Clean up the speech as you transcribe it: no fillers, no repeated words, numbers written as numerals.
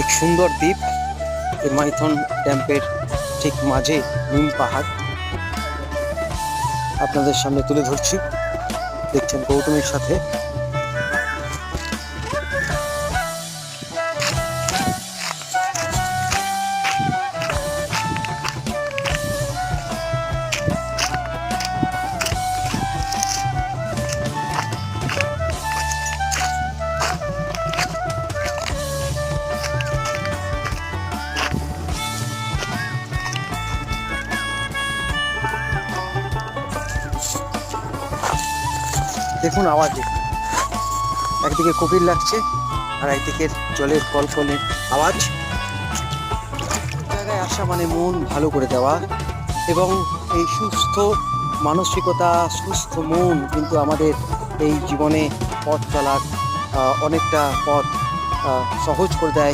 এক সুন্দর দ্বীপ, এই মাইথন ড্যাম্পের ঠিক মাঝে নিম পাহাড় আপনাদের সামনে তুলে ধরছি। দেখছেন গৌতমের সাথে। দেখুন আওয়াজে, একদিকে কোকিল লাগছে আর একদিকে জলের কলকলের আওয়াজ। জায়গায় আসা মানে মন ভালো করে দেওয়া, এবং এই সুস্থ মানসিকতা, সুস্থ মন কিন্তু আমাদের এই জীবনে পথ চলার অনেকটা পথ সহজ করে দেয়।